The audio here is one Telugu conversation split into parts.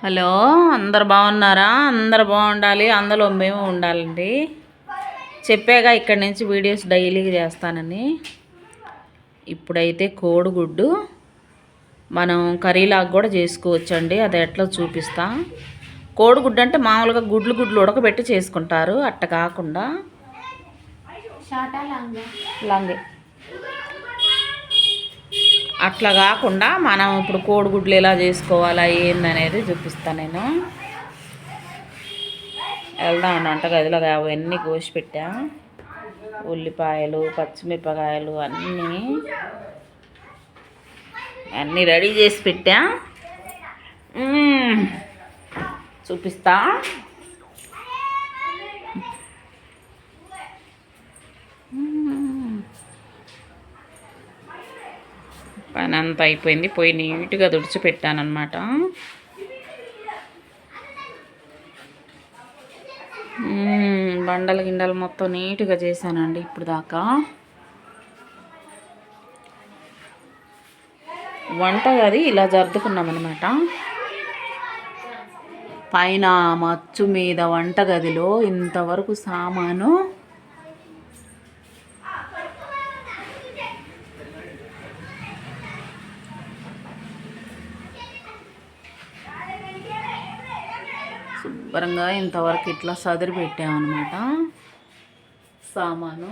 హలో, అందరు బాగున్నారా? అందరు బాగుండాలి, అందులో మేము ఉండాలండి. చెప్పాగా ఇక్కడి నుంచి వీడియోస్ డైలీగా చేస్తానని. ఇప్పుడైతే కోడిగుడ్డు మనం కర్రీలాగా కూడా చేసుకోవచ్చండి. అది ఎట్లా చూపిస్తా. కోడిగుడ్డు అంటే మామూలుగా గుడ్లు ఉడకబెట్టి చేసుకుంటారు, అట్ట కాకుండా లంగే అట్లా కాకుండా మనం ఇప్పుడు కోడిగుడ్లు ఎలా చేసుకోవాలా ఏందనేది చూపిస్తాను నేను. వెళ్దామండి వంటగదిలో. అవన్నీ కోసి పెట్టా, ఉల్లిపాయలు పచ్చిమిరపకాయలు అన్నీ రెడీ చేసి పెట్టా. చూపిస్తా. పని అంతా అయిపోయింది, పోయి నీట్గా తుడిచిపెట్టానమాట. బండలు గిండలు మొత్తం నీట్గా చేశానండి ఇప్పుడు దాకా. వంటగది ఇలా జరుపుకున్నామన్నమాట. పైన మచ్చు మీద వంటగదిలో ఇంతవరకు సామాను శుభ్రంగా ఇంతవరకు ఇట్లా సదిరి పెట్టామన్నమాట సామాను.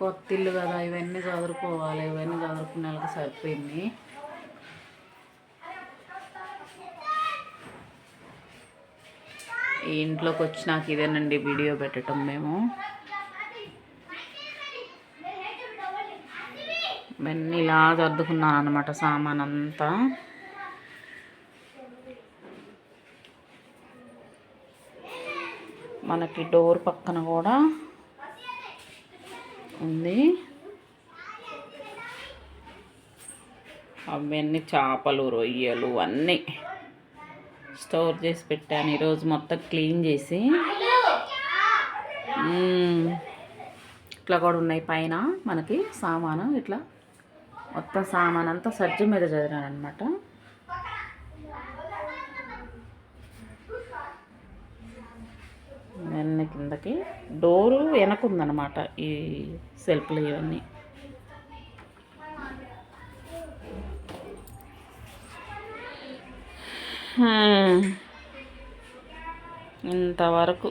కొత్త ఇల్లు కదా, ఇవన్నీ చదువుకోవాలి. ఇవన్నీ చదువుకునే వాళ్ళకి సరిపోయింది. ఈ ఇంట్లోకి వచ్చినాక ఇదేనండి వీడియో పెట్టడం. మేము ఇవన్నీ ఇలా సర్దుకున్నాను అనమాట సామాన్ అంతా. మనకి డోర్ పక్కన కూడా ఉంది. అవన్నీ చేపలు రొయ్యలు అన్నీ స్టోర్ చేసి పెట్టాను. ఈరోజు మొత్తం క్లీన్ చేసి ఇట్లా కూడా ఉన్నాయి పైన మనకి సామాను. ఇట్లా మొత్తం సామాన్ అంతా సజ్జ మీద చదివాను అనమాట. ఇవన్నీ కిందకి డోరు వెనకుందనమాట ఈ సెల్ఫ్లు ఇవన్నీ. ఇంతవరకు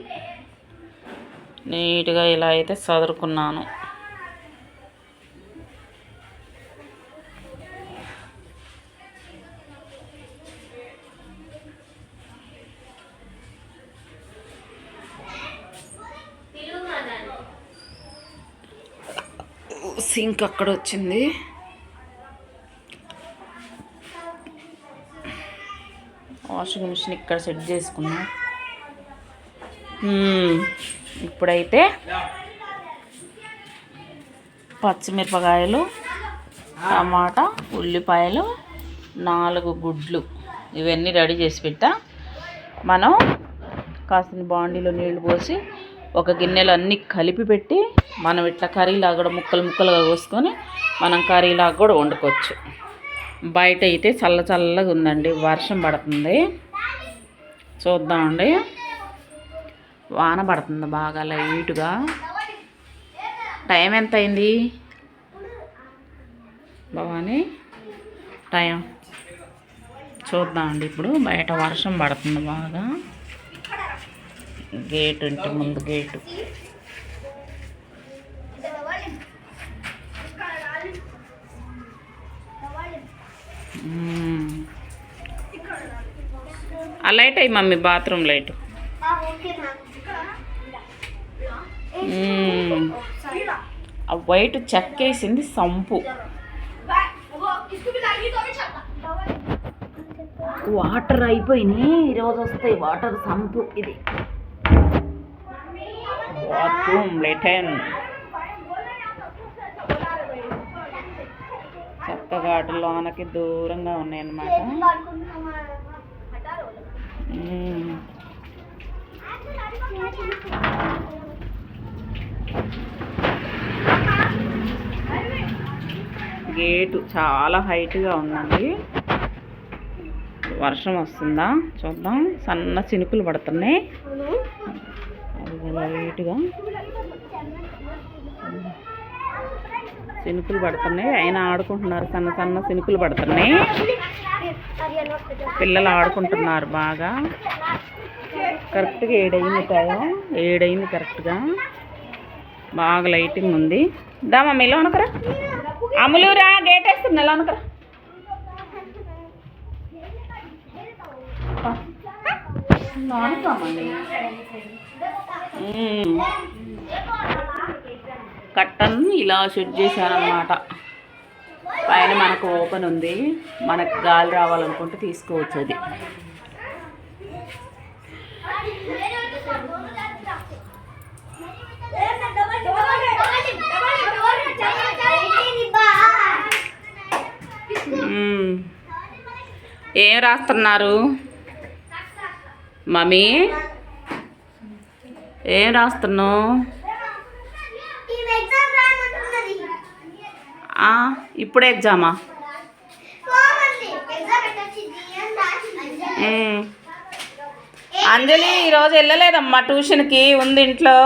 నీట్గా ఇలా అయితే చదువుకున్నాను. సింక్ అక్కడ వచ్చింది. వాషింగ్ మిషన్ ఇక్కడ సెట్ చేసుకున్నా. ఇప్పుడైతే పచ్చిమిరపకాయలు, టమాటా, ఉల్లిపాయలు, 4 గుడ్లు ఇవన్నీ రెడీ చేసి పెట్టా. మనం కాసిన బాండీలో నీళ్లు పోసి ఒక గిన్నెలో అన్నీ కలిపి పెట్టి మనం ఇట్లా కర్రీలాగా కూడా ముక్కలుగా కోసుకొని మనం కర్రీలాగా కూడా వండుకోవచ్చు. బయట అయితే చల్లగా ఉందండి, వర్షం పడుతుంది. చూద్దామండి. వాన పడుతుంది బాగా లైట్గా. టైం ఎంత అయింది భవాని? టైం చూద్దామండి. ఇప్పుడు బయట వర్షం పడుతుంది బాగా. గేట్ ఉంటే ముందు గేటు ఆ లైట్ అయ్యి మమ్మీ, బాత్రూమ్ లైట్. ఆ వైట్ చెక్కేసింది సంపు. వాటర్ అయిపోయినాయి, ఈరోజు వస్తాయి వాటర్ సంపు. ఇది బాత్రూమ్ లెటన్ చక్కగా అటు లోనకి దూరంగా ఉన్నాయన్నమాట. గేటు చాలా హైట్గా ఉందండి. వర్షం వస్తుందా చూద్దాం. సన్న చినుకులు పడుతున్నాయి. అది లైట్గా చినుకులు పడుతున్నాయి. అయినా ఆడుకుంటున్నారు. సన్న సన్న చినుకులు పడుతున్నాయి. పిల్లలు ఆడుకుంటున్నారు బాగా. కరెక్ట్గా 7 అయింది టైం. 7 అయింది కరెక్ట్గా. బాగా లైటింగ్ ఉంది. దా మమ్మీ ఇలా అనుకరా. అమ్ములురా గేట్ వేస్తున్నా ఇలా అనుకరా. కట్టన్ ఇలా సెట్ చేశారనమాట. పైన మనకు ఓపెన్ ఉంది. మనకు గాలి రావాలనుకుంటే తీసుకోవచ్చు. అది ఏం రాస్తున్నారు మమ్మీ? ఏం రాస్తున్నావు? ఇప్పుడు ఎగ్జామా? అంజలి ఈరోజు వెళ్ళలేదమ్మా ట్యూషన్కి. ఉంది ఇంట్లో.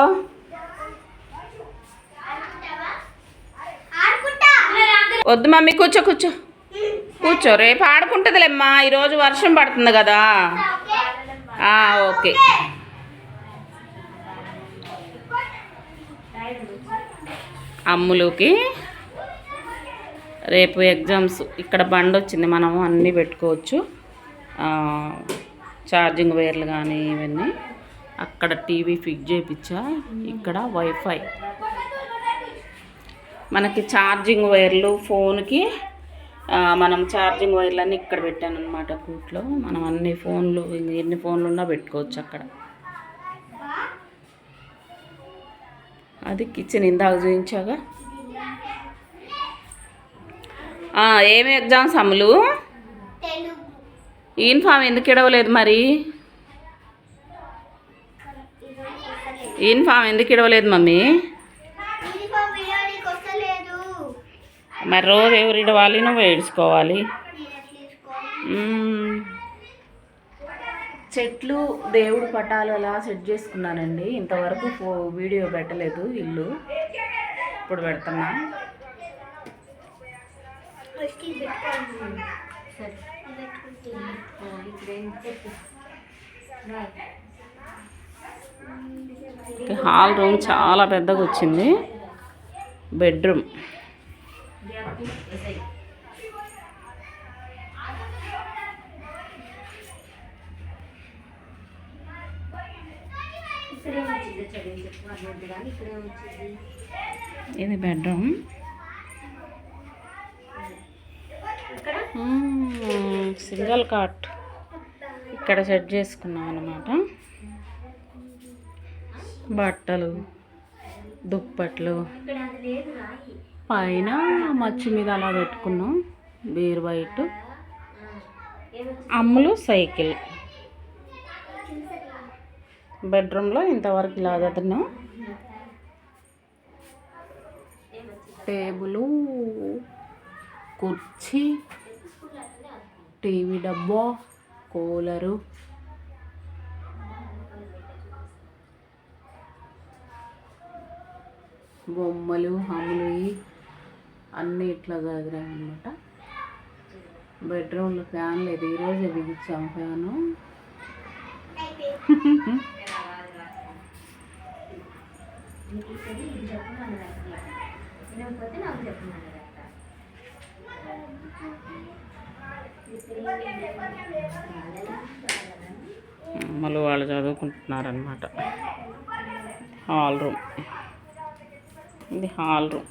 వద్దు మమ్మీ, కూర్చో కూర్చో కూర్చో. రేపు ఆడుకుంటుందిలేమ్మా. ఈరోజు వర్షం పడుతుంది కదా. ఓకే. అమ్ములుకి రేపు ఎగ్జామ్స్. ఇక్కడ బండి వచ్చింది. మనము అన్నీ పెట్టుకోవచ్చు. ఛార్జింగ్ వైర్లు కానీ ఇవన్నీ. అక్కడ టీవీ ఫిక్స్ చేయించా. ఇక్కడ వైఫై. మనకి ఛార్జింగ్ వైర్లు ఫోన్కి మనం ఛార్జింగ్ వైర్లన్నీ ఇక్కడ పెట్టాను అనమాట. కూట్లో మనం అన్ని ఫోన్లు ఎన్ని ఫోన్లు ఉన్నా పెట్టుకోవచ్చు అక్కడ. అది కిచెన్ ఇందాక చూపించాగా. ఏమి ఎగ్జామ్స్ అమ్ములు? యూనిఫామ్ ఎందుకు ఇడవలేదు మరి? యూనిఫామ్ ఎందుకు ఇడవలేదు మమ్మీ? మరి రోజు ఎవరు ఇడవాలి? నువ్వు ఏడ్చుకోవాలి. చెట్లు దేవుడు పటాలు అలా సెట్ చేసుకున్నానండి. ఇంతవరకు వీడియో పెట్టలేదు. ఇల్లు ఇప్పుడు పెడుతున్నా. హాల్ రూమ్ చాలా పెద్దగా వచ్చింది. బెడ్రూమ్. ఇది బెడ్రూమ్. సింగిల్ కాట్ ఇక్కడ సెట్ చేసుకున్నాం అన్నమాట. బట్టలు, దుప్పట్లు పైన మచ్చి మీద అలా పెట్టుకున్నాం. బీర్ వైట్. అమ్ములు సైకిల్. బెడ్రూమ్లో ఇంతవరకు ఇలా చదువుతున్నాం. టేబుల్, కుర్చీ, టీవీ డబ్బా, కూలరు, బొమ్మలు, అమ్ములు అన్నీ ఇట్లా చదివామన్నమాట. బెడ్రూమ్లో ఫ్యాన్ లేదు. ఈరోజే బిగించాం ఫ్యాను. అమ్మలు వాళ్ళు చదువుకుంటున్నారనమాట. Hall room. ఇది హాల్ రూమ్.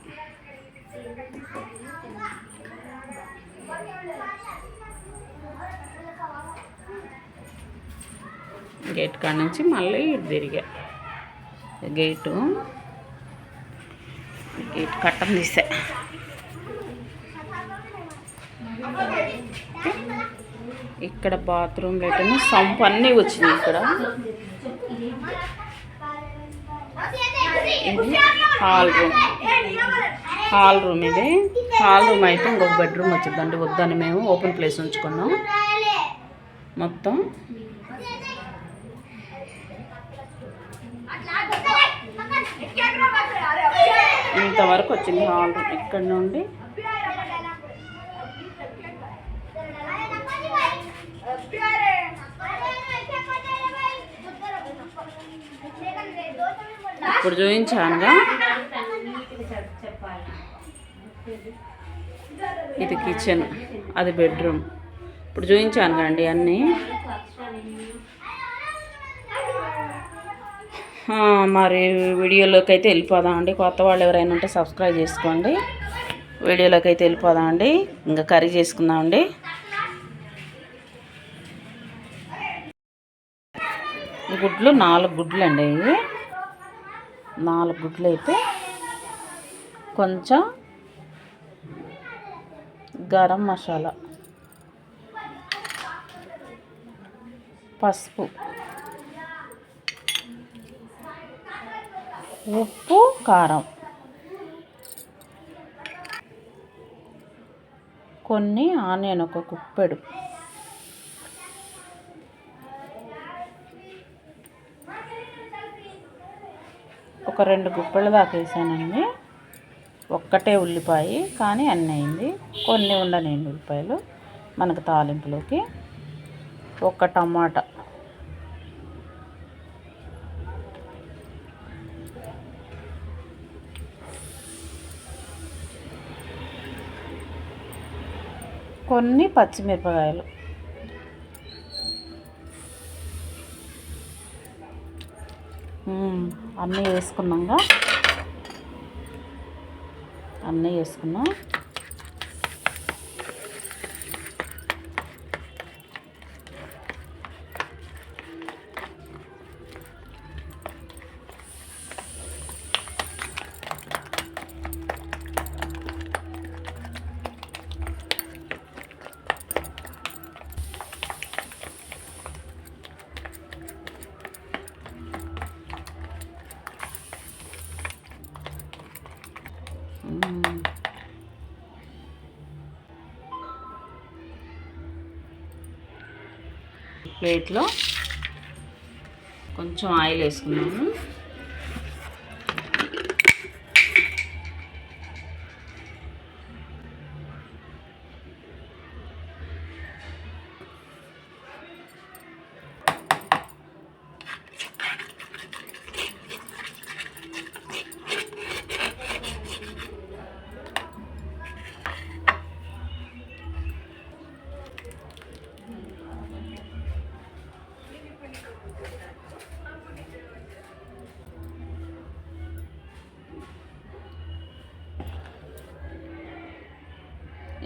గేట్ కాడ నుంచి మళ్ళీ తిరిగా. గేట్ కట్టం తీసా. ఇక్కడ బాత్రూమ్ లెటర్ను సంప్ అన్నీ వచ్చినాయి. ఇక్కడ ఇది హాల్ రూమ్ ఇది. హాల్ రూమ్ అయితే ఇంకొక బెడ్రూమ్ వచ్చిందండి. వద్దని మేము ఓపెన్ ప్లేస్ ఉంచుకున్నాం. మొత్తం ఇంతవరకు వచ్చింది హాల్ రూమ్. ఇక్కడ నుండి ఇప్పుడు చూపించానుగా, ఇది కిచెన్, అది బెడ్రూమ్. ఇప్పుడు చూపించానుగా అండి అన్నీ. మరి వీడియోలోకి అయితే వెళ్ళిపోదామండి. కొత్త వాళ్ళు ఎవరైనా ఉంటే సబ్స్క్రైబ్ చేసుకోండి. వీడియోలోకి అయితే వెళ్ళిపోదామండి. ఇంకా కర్రీ చేసుకుందామండి. గుడ్లు 4 గుడ్లు అండి. ఇవి 4 గుడ్లు అయితే కొంచెం గరం మసాలా, పసుపు, ఉప్పు, కారం, కొన్ని ఆనియన్, ఒక కుప్పెడు, ఒక 2 గుప్పెల దాకా వేసానండి. ఒక్కటే ఉల్లిపాయ కానీ అన్నీ అయింది. కొన్ని ఉండనండి ఉల్లిపాయలు మనకు తాలింపులోకి. ఒక టమాటా, కొన్ని పచ్చిమిరపకాయలు, అన్నీ వేసుకున్నాగా. అన్నీ వేసుకున్నాం. ప్లేట్లో కొంచెం ఆయిల్ వేసుకున్నాము.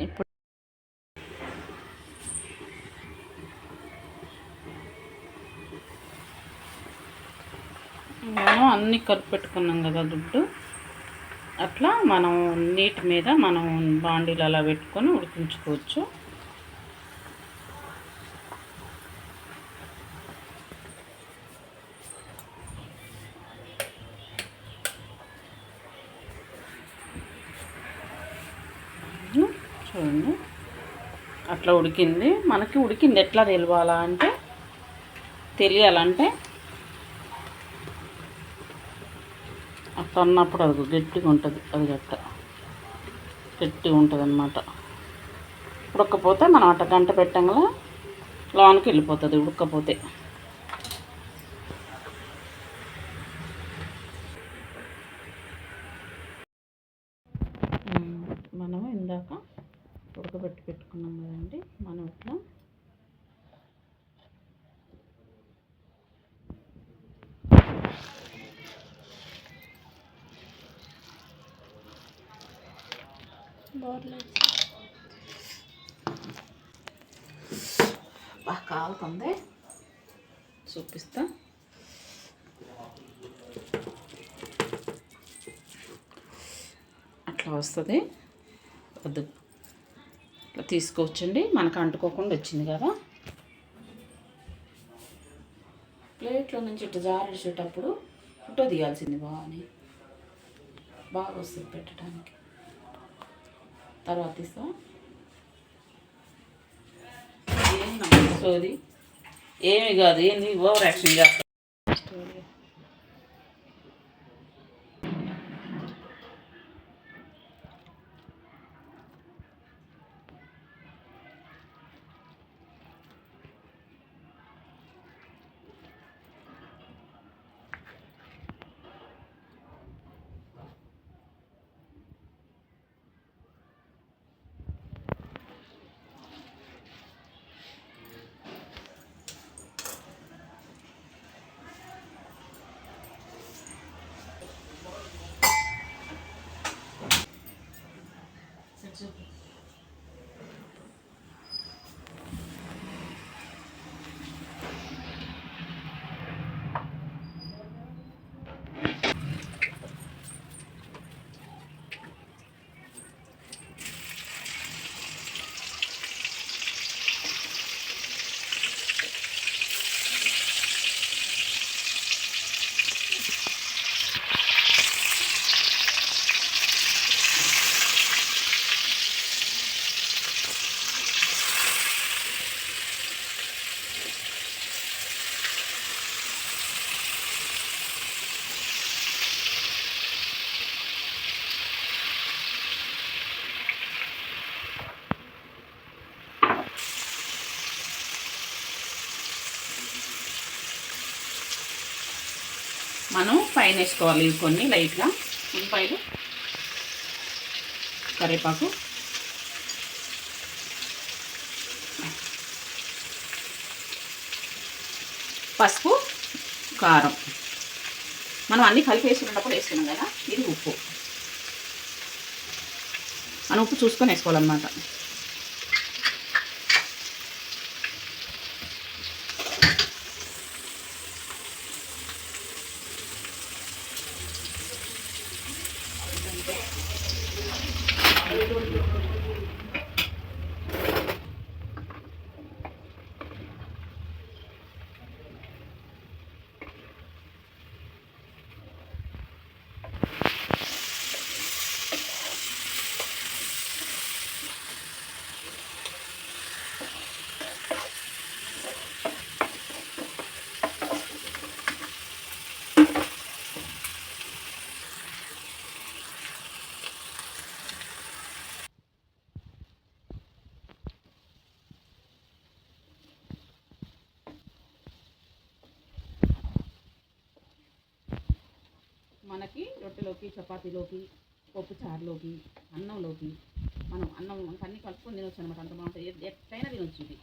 ఇప్పుడు మనం అన్నీ కలిపి పెట్టుకున్నాం కదా గుడ్డు, అట్లా మనం నీటి మీద మనం బాండీలు అలా పెట్టుకొని ఉడికించుకోవచ్చు. చూడండి అట్లా ఉడికింది. మనకి ఉడికింది ఎట్లా తెలియాలంటే అట్లా అన్నప్పుడు అది గట్టిగా ఉంటుంది. అది గట్టిగా ఉంటుంది అన్నమాట. ఉడకపోతే మనం అట్ట గంట పెట్టంగా లోనికి వెళ్ళిపోతుంది ఉడకపోతే. మనం ఇందాక ఉడకబెట్టి పెట్టుకున్నాం కదండి, మనం ఇట్లా బాగా కాలుతుంది, చూపిస్తా. అట్లా వస్తుంది. వద్దు ఇట్లా తీసుకోవచ్చండి. మనకు అంటుకోకుండా వచ్చింది కదా. ప్లేట్లో నుంచి ఇట్లా జారేసేటప్పుడు ఫోటో తీయాల్సింది బాగా. బాగా వస్తుంది పెట్టడానికి. తర్వాత ఇస్తా ఏం సోది ఏమి కాదు, ఏంది ఓవర్ యాక్షన్ చేస్తా. మనం పైన వేసుకోవాలి కొన్ని లైట్గా ఉల్లిపాయలు, కరివేపాకు, పసుపు, కారం. మనం అన్నీ కలిపి వేసుకునేటప్పుడు వేసుకున్నాం కదా. ఇది ఉప్పు, మనం ఉప్పు చూసుకొని వేసుకోవాలన్నమాట. మనకి రొట్టెలోకి, చపాతీలోకి, పప్పు చారులోకి, అన్నంలోకి, మనకు అన్నీ కలుపుకొని తినొచ్చు అనమాట. అంత బాగుంటుంది. ఎట్లయినా తినొచ్చు. ఇది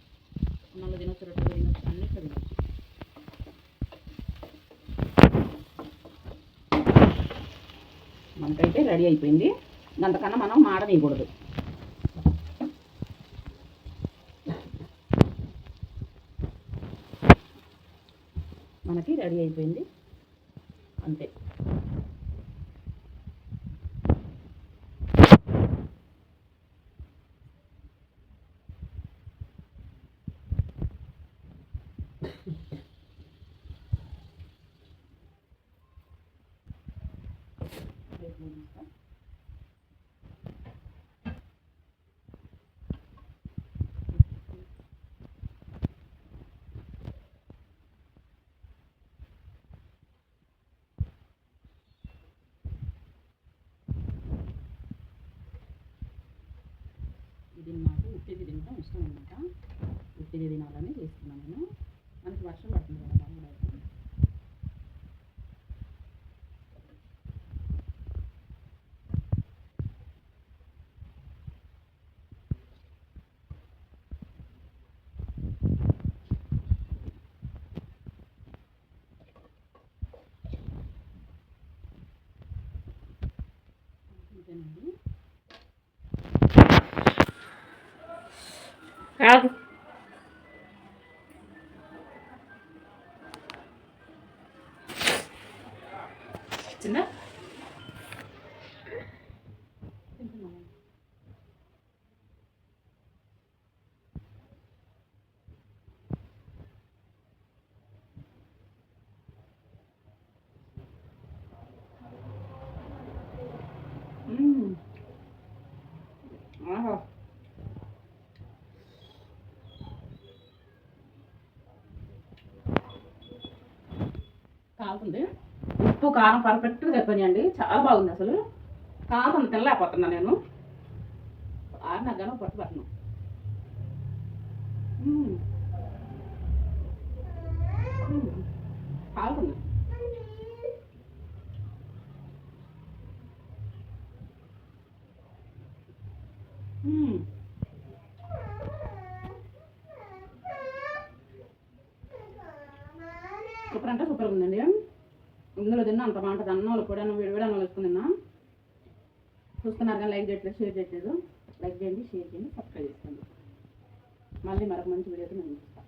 అన్నంలో తినొచ్చు, రొట్టెలో తినొచ్చు, అన్నిట్లో తినొచ్చు. మనకైతే రెడీ అయిపోయింది. అంతకన్నా మనం మాడనీయకూడదు. మనకి రెడీ అయిపోయింది అంతే. ఇది నాకు ఉట్టిది తినడం ఇష్టం అనమాట. ఉట్టిది తినాలని చేస్తున్నాను నేను. మనకి వర్షం పడుతుంది కదా బాగా. అంతేనండి. చిన్న కాలుతుంది. ఉప్పు కారం పర్ఫెక్ట్గా చెప్పానండి, చాలా బాగుంది. అసలు కాలుతుంది, తినలేకపోతున్నా నేను. ఆరినాక పట్టుబట్టను. కాలుతుంది. సూపర్ అంటే సూపర్గా ఉందండి. ఇందులో తిన్నా అంత బాగుంటుంది. అన్నంలో కూడా వేడి అన్నం వేసుకుని తిన్నా. చూస్తున్నారు కానీ లైక్ చేయట్లేదు, షేర్ చేయట్లేదు. లైక్ చేయండి, షేర్ చేయండి, సబ్స్క్రైబ్ చేసుకోండి. మళ్ళీ మరొక మంచి వీడియోతో నేను చూస్తాను.